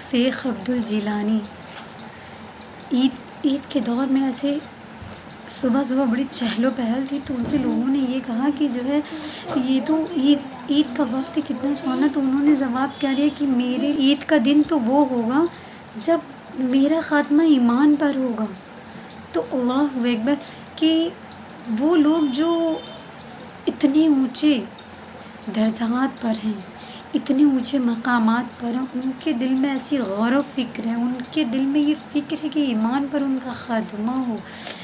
شیخ عبدالجیلانی عید کے دور میں ایسے صبح صبح بڑی چہل و پہل تھی، تو ان سے لوگوں نے یہ کہا کہ جو ہے یہ تو عید کا وقت ہے، کتنا سونا. تو انہوں نے جواب کیا دیا کہ میرے عید کا دن تو وہ ہوگا جب میرا خاتمہ ایمان پر ہوگا. تو اللہ اکبر کہ وہ لوگ جو اتنے اونچے درجات پر ہیں، اتنے اونچے مقامات پر ہیں، ان کے دل میں ایسی غور و فکر ہے، ان کے دل میں یہ فکر ہے کہ ایمان پر ان کا خاتمہ ہو.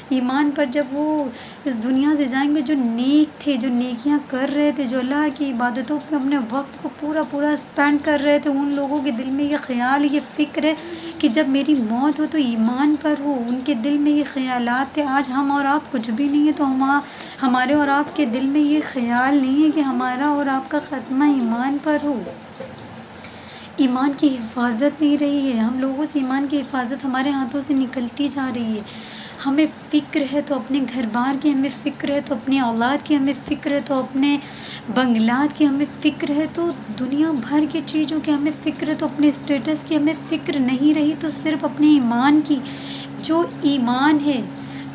ایمان پر جب وہ اس دنیا سے جائیں گے، جو نیک تھے، جو نیکیاں کر رہے تھے، جو اللہ کی عبادتوں پہ اپنے وقت کو پورا اسپینڈ کر رہے تھے، ان لوگوں کے دل میں یہ خیال، یہ فکر ہے کہ جب میری موت ہو تو ایمان پر ہو. ان کے دل میں یہ خیالات تھے. آج ہم اور آپ کچھ بھی نہیں ہے، تو ہمارے اور آپ کے دل میں یہ خیال نہیں ہے کہ ہمارا اور آپ کا خاتمہ ایمان پر ہو. ایمان کی حفاظت نہیں رہی ہے، ہم لوگوں سے ایمان کی حفاظت ہمارے ہاتھوں سے نکلتی جا رہی ہے. ہمیں فکر ہے تو اپنے گھر بار کی، ہمیں فکر ہے تو اپنی اولاد کی، ہمیں فکر ہے تو اپنے بنگلات کی، ہمیں فکر ہے تو دنیا بھر کی چیزوں کی، ہمیں فکر ہے تو اپنے اسٹیٹس کی. ہمیں فکر نہیں رہی تو صرف اپنے ایمان کی. جو ایمان ہے،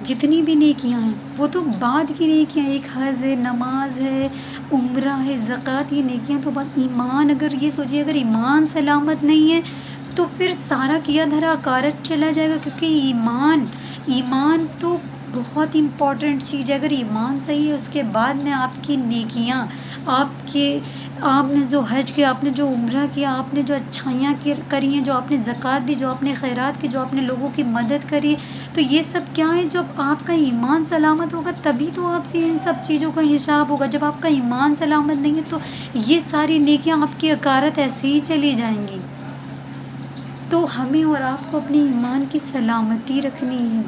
جتنی بھی نیکیاں ہیں وہ تو بعد کی نیکیاں، ایک حج ہے، نماز ہے، عمرہ ہے، زکوٰۃ، یہ نیکیاں تو بعد. ایمان، اگر یہ سوچیے اگر ایمان سلامت نہیں ہے تو پھر سارا کیا دھرا کارج چلا جائے گا. کیونکہ ایمان تو بہت امپورٹنٹ چیز ہے. اگر ایمان صحیح ہے، اس کے بعد میں آپ کی نیکیاں، آپ نے جو حج کیا، آپ نے جو عمرہ کیا، آپ نے جو اچھائیاں کری ہیں، جو آپ نے زکوٰۃ دی، جو آپ نے خیرات کی، جو آپ نے لوگوں کی مدد کری، تو یہ سب کیا ہے؟ جب آپ کا ایمان سلامت ہوگا تبھی تو آپ سے ان سب چیزوں کا حساب ہوگا. جب آپ کا ایمان سلامت نہیں ہے تو یہ ساری نیکیاں آپ کی اکارت ایسے ہی چلی جائیں گی. تو ہمیں اور آپ کو اپنے ایمان کی سلامتی رکھنی ہے.